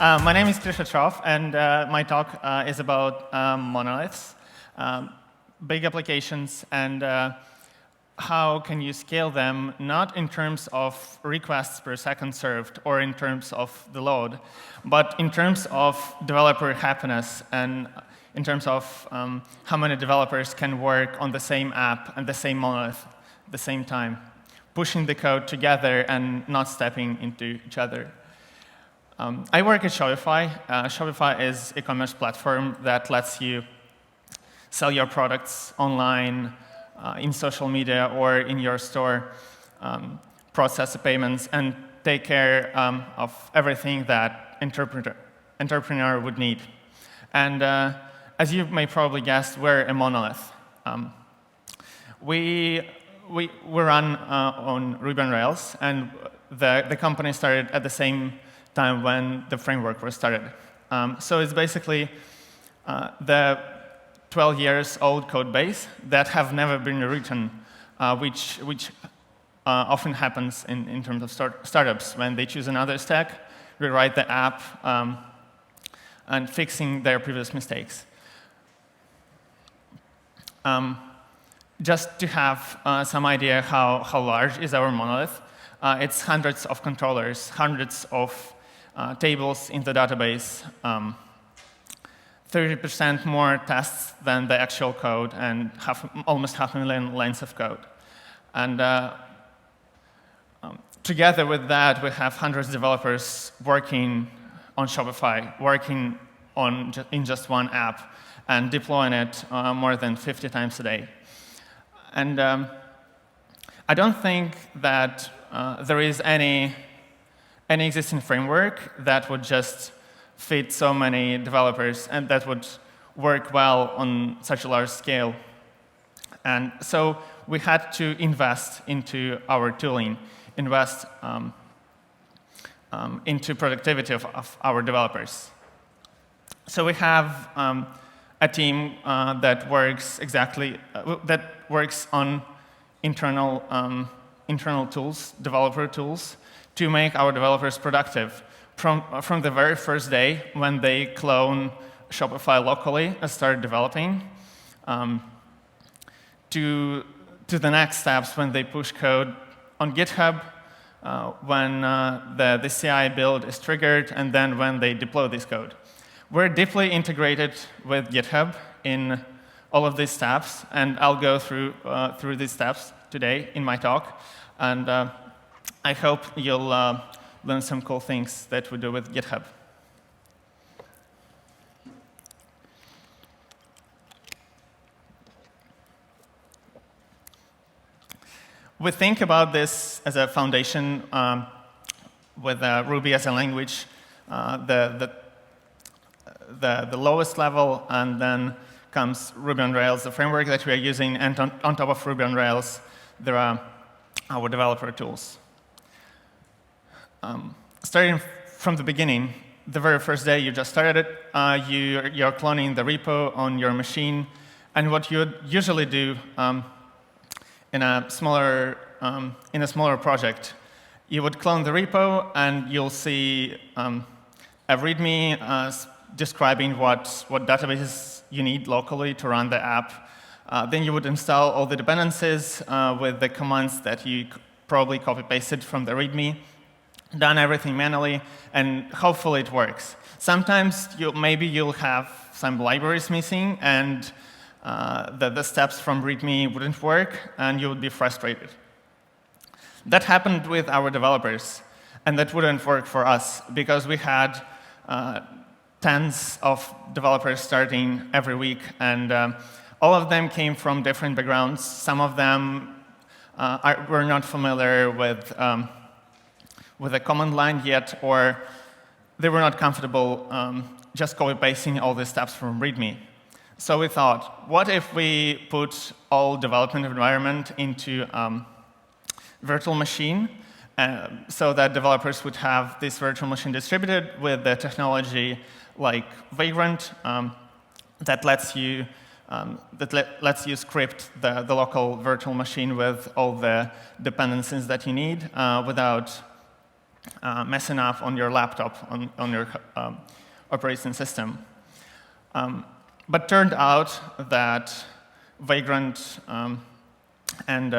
My name is Kir Shatrov, and my talk is about monoliths, big applications, and how can you scale them, not in terms of requests per second served or in terms of the load, but in terms of developer happiness and in terms of how many developers can work on the same app and the same monolith at the same time, pushing the code together and not stepping into each other. I work at Shopify. Shopify is an e-commerce platform that lets you sell your products online, in social media, or in your store, process the payments, and take care of everything that entrepreneur would need. And as you may probably guess, we're a monolith. We run on Ruby on Rails, and the company started at the same time when the framework was started. So it's basically the 12 years old code base that have never been written, which often happens in terms of startups when they choose another stack, rewrite the app, and fixing their previous mistakes. Just to have some idea how large is our monolith, it's hundreds of controllers, hundreds of tables in the database, 30% more tests than the actual code, and almost 500,000 lines of code. And together with that, we have hundreds of developers working on Shopify, working in just one app, and deploying it more than 50 times a day. And I don't think that there is any existing framework that would just fit so many developers and that would work well on such a large scale. And so we had to invest into our tooling, invest into productivity of our developers. So we have a team that works on internal tools, developer tools, to make our developers productive. From the very first day when they clone Shopify locally and start developing, to the next steps when they push code on GitHub, when the CI build is triggered, and then when they deploy this code. We're deeply integrated with GitHub in all of these steps, and I'll go through these steps today in my talk. And I hope you'll learn some cool things that we do with GitHub. We think about this as a foundation with Ruby as a language, the lowest level, and then comes Ruby on Rails, the framework that we are using, and on top of Ruby on Rails, there are our developer tools. Starting from the beginning, the very first day you just started it, you're cloning the repo on your machine, and what you would usually do in a smaller project, you would clone the repo, and you'll see a README describing what databases you need locally to run the app. Then you would install all the dependencies with the commands that you probably copy-pasted from the README, done everything manually, and hopefully it works. Sometimes maybe you'll have some libraries missing, and the steps from README wouldn't work, and you would be frustrated. That happened with our developers, and that wouldn't work for us, because we had tens of developers starting every week, and all of them came from different backgrounds. Some of them were not familiar with a command line yet, or they were not comfortable just copy-pasting all the steps from README. So we thought, what if we put all development environment into virtual machine, so that developers would have this virtual machine distributed with the technology like Vagrant that lets you script the local virtual machine with all the dependencies that you need without messing up on your laptop, on your operating system. But turned out that Vagrant and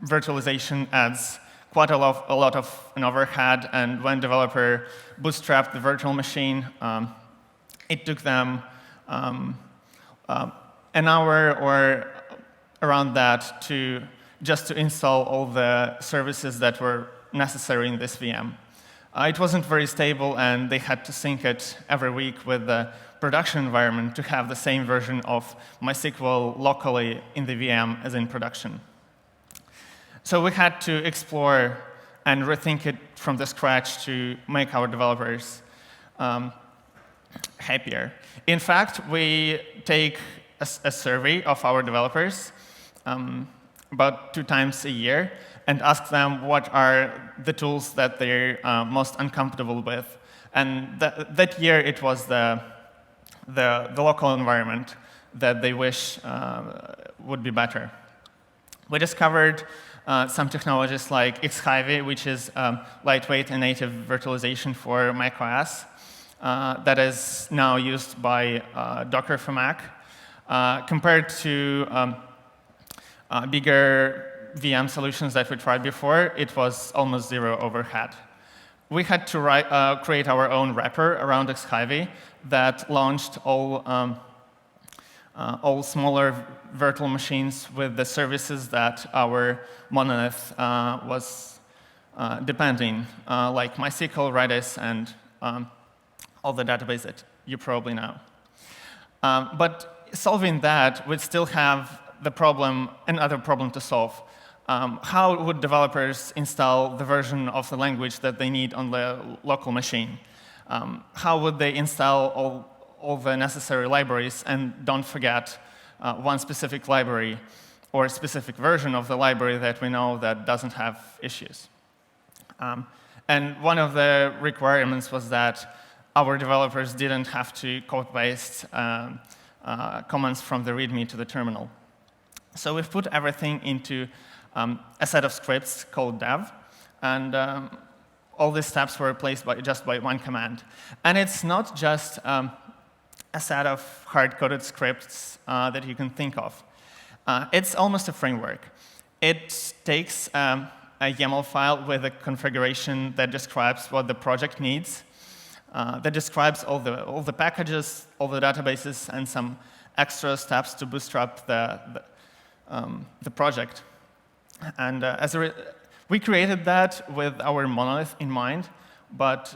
virtualization adds quite a lot of an overhead, and when developer bootstrapped the virtual machine, it took them an hour or around that just to install all the services that were necessary in this VM. It wasn't very stable, and they had to sync it every week with the production environment to have the same version of MySQL locally in the VM as in production. So we had to explore and rethink it from the scratch to make our developers happier. In fact, we take a survey of our developers about 2 times a year and ask them what are the tools that they're most uncomfortable with. And that year, it was the local environment that they wish would be better. We discovered some technologies like Xivy, which is lightweight and native virtualization for macOS that is now used by Docker for Mac. Compared to bigger VM solutions that we tried before, it was almost zero overhead. We had to create our own wrapper around Xivy that launched all smaller virtual machines with the services that our monolith was depending, like MySQL, Redis, and all the database that you probably know. But solving that would still have another problem to solve. How would developers install the version of the language that they need on the local machine? How would they install all the necessary libraries and don't forget one specific library or a specific version of the library that we know that doesn't have issues? And one of the requirements was that our developers didn't have to code-paste commands from the README to the terminal. So we've put everything into a set of scripts called dev, and all these steps were replaced just by one command. And it's not just a set of hard-coded scripts that you can think of. It's almost a framework. It takes a YAML file with a configuration that describes what the project needs, that describes all the packages, all the databases, and some extra steps to bootstrap the project. And we created that with our monolith in mind, but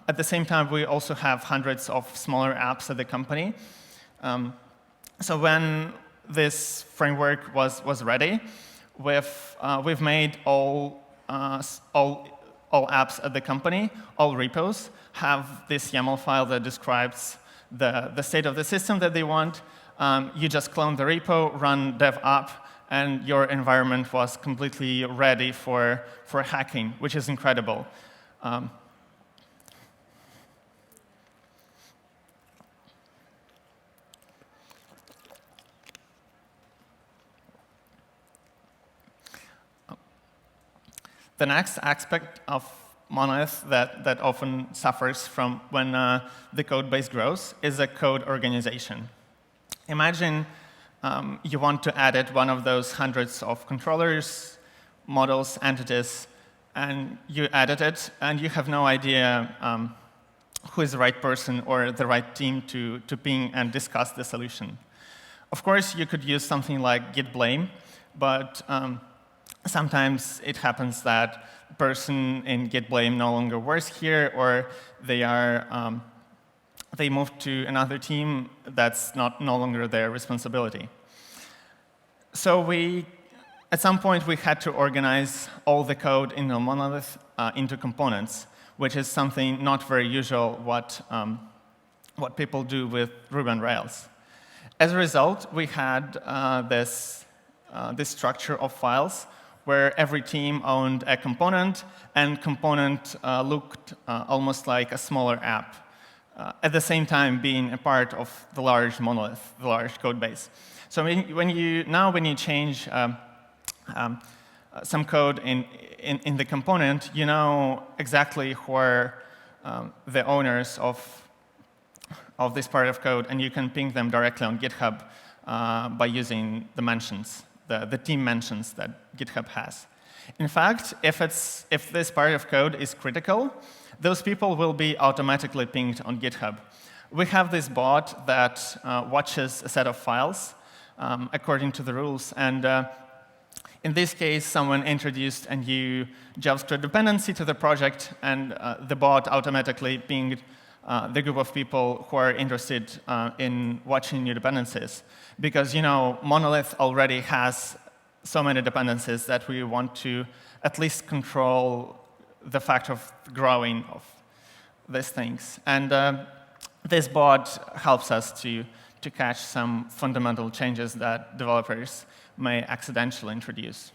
at the same time, we also have hundreds of smaller apps at the company. So when this framework was ready, we've made all apps at the company, all repos, have this YAML file that describes the state of the system that they want. You just clone the repo, run dev up, and your environment was completely ready for hacking, which is incredible. The next aspect of monolith that often suffers from when the code base grows is a code organization. Imagine you want to edit one of those hundreds of controllers, models, entities, and you edit it, and you have no idea who is the right person or the right team to ping and discuss the solution. Of course, you could use something like git blame, but sometimes it happens that the person in git blame no longer works here, or they moved to another team that's no longer their responsibility. So at some point, we had to organize all the code in a monolith into components, which is something not very usual what people do with Ruby on Rails. As a result, we had this structure of files where every team owned a component, and component looked almost like a smaller app, at the same time being a part of the large monolith, the large code base. So when you change some code in the component, you know exactly who are the owners of this part of code, and you can ping them directly on GitHub by using the mentions, the team mentions that GitHub has. In fact, if this part of code is critical, those people will be automatically pinged on GitHub. We have this bot that watches a set of files according to the rules, and in this case, someone introduced a new JavaScript dependency to the project, and the bot automatically pinged the group of people who are interested in watching new dependencies. Because Monolith already has so many dependencies that we want to at least control the fact of growing of these things. And this bot helps us to catch some fundamental changes that developers may accidentally introduce.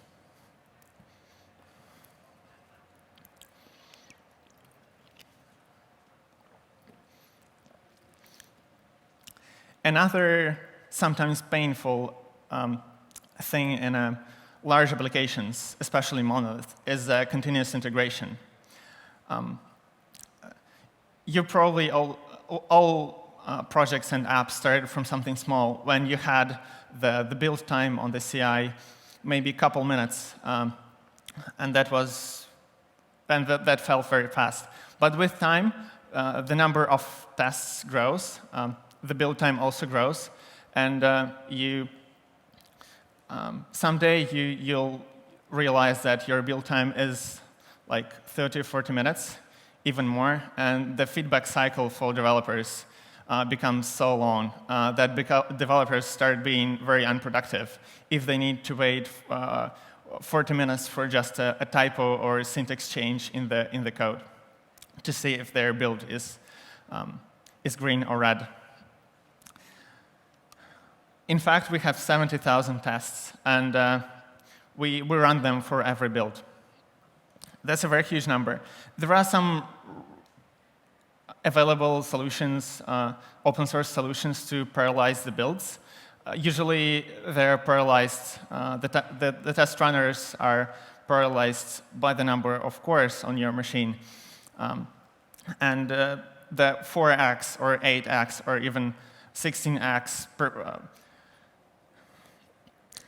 Another sometimes painful thing in large applications, especially Monolith, is continuous integration. You probably all projects and apps started from something small when you had the build time on the CI maybe a couple minutes, and that felt very fast. But with time, the number of tests grows, the build time also grows, and someday you'll realize that your build time is like 30 or 40 minutes, even more, and the feedback cycle for developers becomes so long that developers start being very unproductive if they need to wait 40 minutes for just a typo or a syntax change in the code to see if their build is green or red. In fact, we have 70,000 tests, and we run them for every build. That's a very huge number. There are some available solutions, open source solutions to parallelize the builds. Usually, they're parallelized. The test runners are parallelized by the number of cores on your machine. And the 4x or 8x or even 16x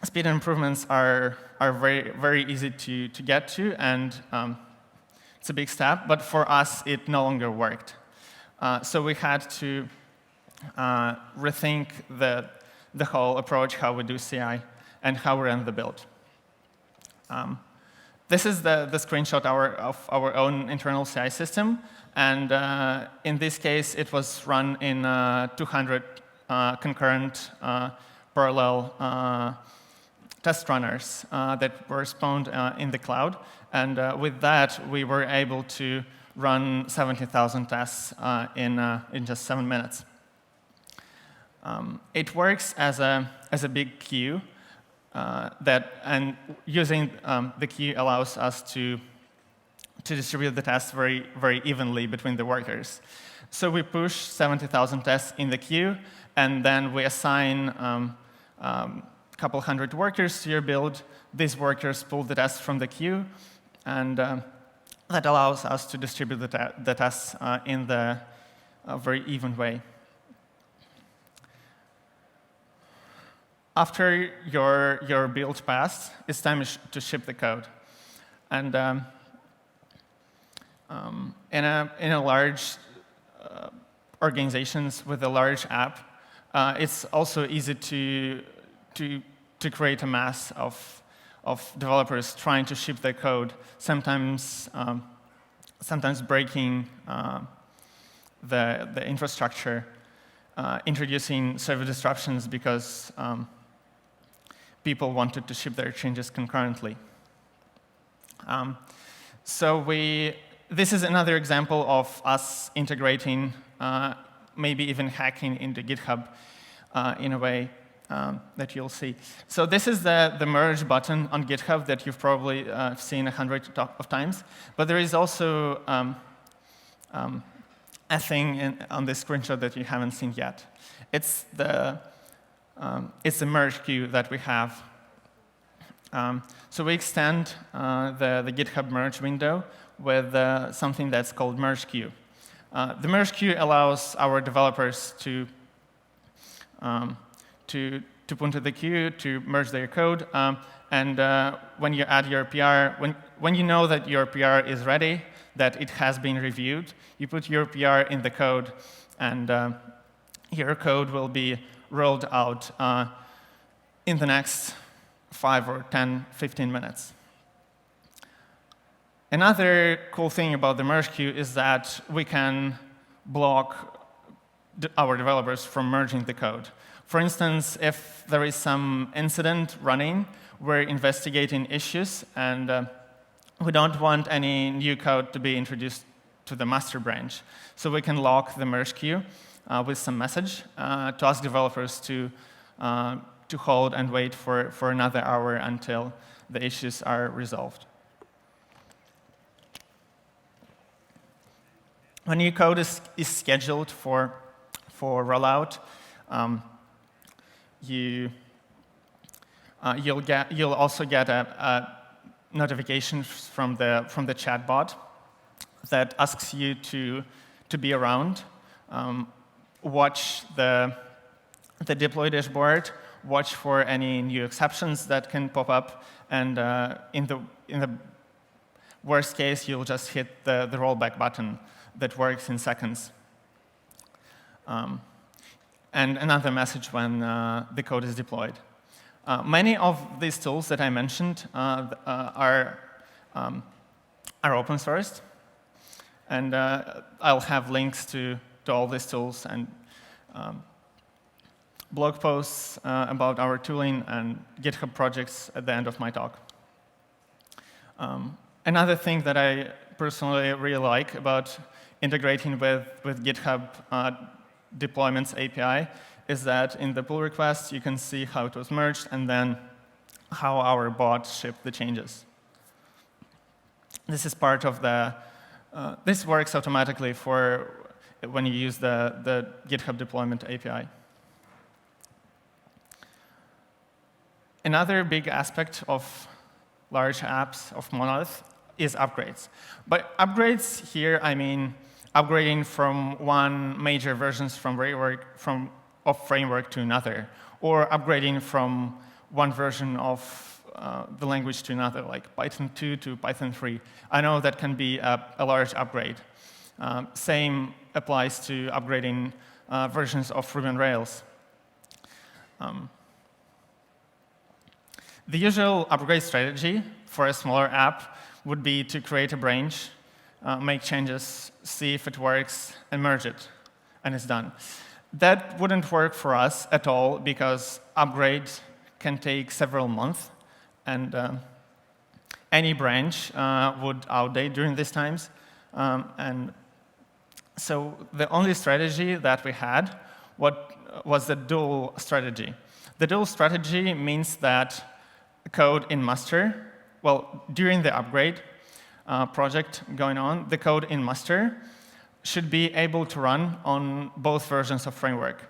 speed improvements are very, very easy to get to, and it's a big step. But for us, it no longer worked. So we had to rethink the whole approach, how we do CI, and how we run the build. This is the screenshot of our own internal CI system. And in this case, it was run in 200 concurrent parallel test runners that were spawned in the cloud. And with that, we were able to run 70,000 tests in just 7 minutes. It works as a big queue, and using the queue allows us to distribute the tests very, very evenly between the workers. So we push 70,000 tests in the queue, and then we assign a couple hundred workers to your build. These workers pull the tests from the queue, and that allows us to distribute the tests in the very even way. After your build passed, it's time to ship the code. And in a large organizations with a large app, it's also easy to create a mass of developers trying to ship their code, sometimes breaking the infrastructure, introducing server disruptions because people wanted to ship their changes concurrently. This is another example of us integrating, maybe even hacking into GitHub in a way that you'll see. So this is the merge button on GitHub that you've probably seen 100 of times. But there is also a thing on this screenshot that you haven't seen yet. It's the merge queue that we have So we extend the GitHub merge window with something that's called merge queue. The merge queue allows our developers to point to the queue, to merge their code, and when you add your PR, when you know that your PR is ready, that it has been reviewed, you put your PR in the code, and your code will be rolled out in the next 5 or 10, 15 minutes. Another cool thing about the merge queue is that we can block our developers from merging the code. For instance, if there is some incident running, we're investigating issues, and we don't want any new code to be introduced to the master branch. So we can lock the merge queue with some message to ask developers to hold and wait for another hour until the issues are resolved. When new code is scheduled for rollout, you'll also get a notification from the chatbot that asks you to be around, watch the deploy dashboard, watch for any new exceptions that can pop up, and in the worst case, you'll just hit the rollback button that works in seconds. And another message when the code is deployed. Many of these tools that I mentioned are open sourced, and I'll have links to all these tools and blog posts about our tooling and GitHub projects at the end of my talk. Another thing that I personally really like about integrating with GitHub deployments API is that in the pull request, you can see how it was merged and then how our bot shipped the changes. This is part of this works automatically for when you use the GitHub deployment API. Another big aspect of large apps of Monolith is upgrades. By upgrades here, I mean upgrading from one major versions of framework to another, or upgrading from one version of the language to another, like Python 2 to Python 3. I know that can be a large upgrade. Same applies to upgrading versions of Ruby on Rails. The usual upgrade strategy for a smaller app would be to create a branch, make changes, see if it works, and merge it, and it's done. That wouldn't work for us at all because upgrades can take several months, and any branch would outdate during these times. And so the only strategy that we had was the dual strategy. The dual strategy means that code in master, well, during the upgrade project going on, the code in master should be able to run on both versions of framework,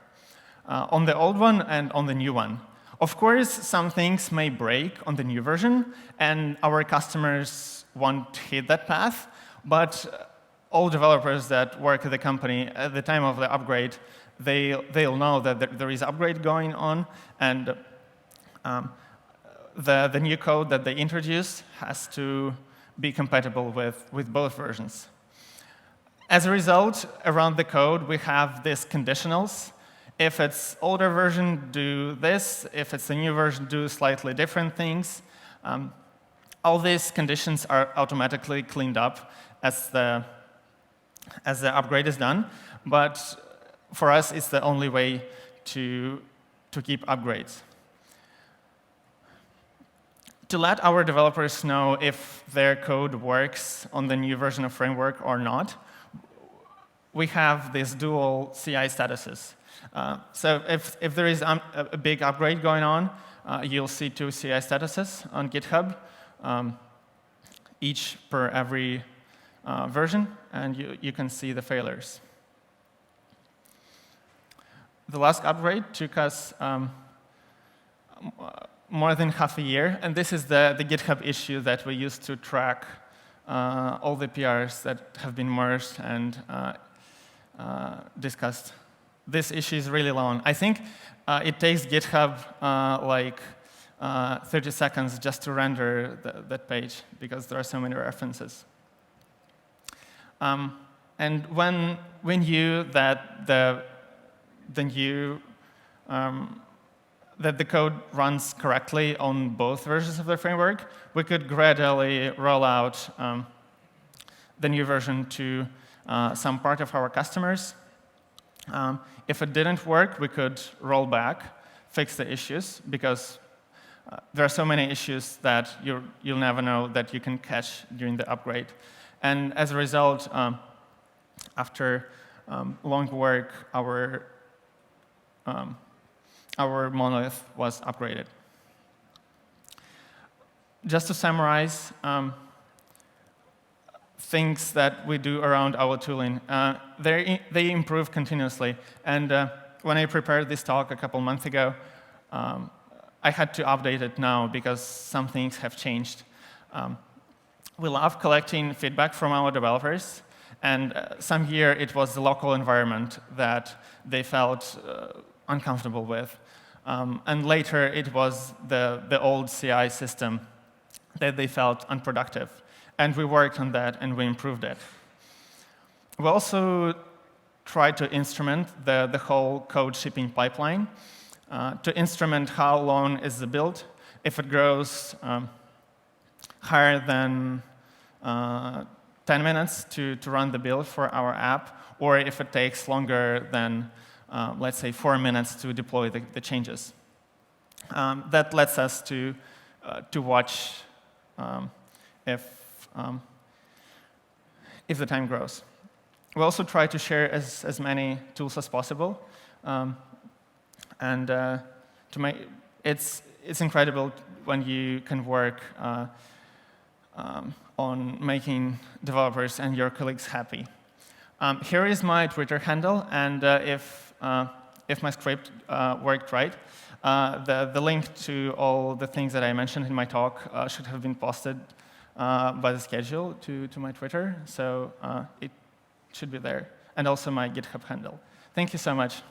on the old one and on the new one. Of course, some things may break on the new version, and our customers won't hit that path, but all developers that work at the company at the time of the upgrade, they'll know that there is upgrade going on, and the new code that they introduce has to be compatible with both versions. As a result, around the code, we have these conditionals. If it's older version, do this. If it's a new version, do slightly different things. All these conditions are automatically cleaned up as the upgrade is done. But for us, it's the only way to keep upgrades. To let our developers know if their code works on the new version of framework or not, we have these dual CI statuses. So if there is a big upgrade going on, you'll see 2 CI statuses on GitHub, each per every version, and you can see the failures. The last upgrade took us more than half a year, and this is the GitHub issue that we use to track all the PRs that have been merged and discussed. This issue is really long. I think it takes GitHub like 30 seconds just to render that page because there are so many references. And when we knew that the code runs correctly on both versions of the framework, we could gradually roll out the new version to some part of our customers. If it didn't work, we could roll back, fix the issues, because there are so many issues that you'll never know that you can catch during the upgrade. And as a result, after long work, our monolith was upgraded. Just to summarize, things that we do around our tooling, they improve continuously. And when I prepared this talk a couple months ago, I had to update it now because some things have changed. We love collecting feedback from our developers, and some year it was the local environment that they felt uncomfortable with. And later it was the old CI system that they felt unproductive. And we worked on that and we improved it. We also tried to instrument the whole code shipping pipeline, to instrument how long is the build. If it grows higher than 10 minutes to run the build for our app, or if it takes longer than, let's say, 4 minutes to deploy the changes. That lets us to watch if the time grows. We also try to share as many tools as possible. And it's incredible when you can work on making developers and your colleagues happy. Here is my Twitter handle, and if my script worked right, the link to all the things that I mentioned in my talk should have been posted by the schedule to my Twitter, so it should be there, and also my GitHub handle. Thank you so much.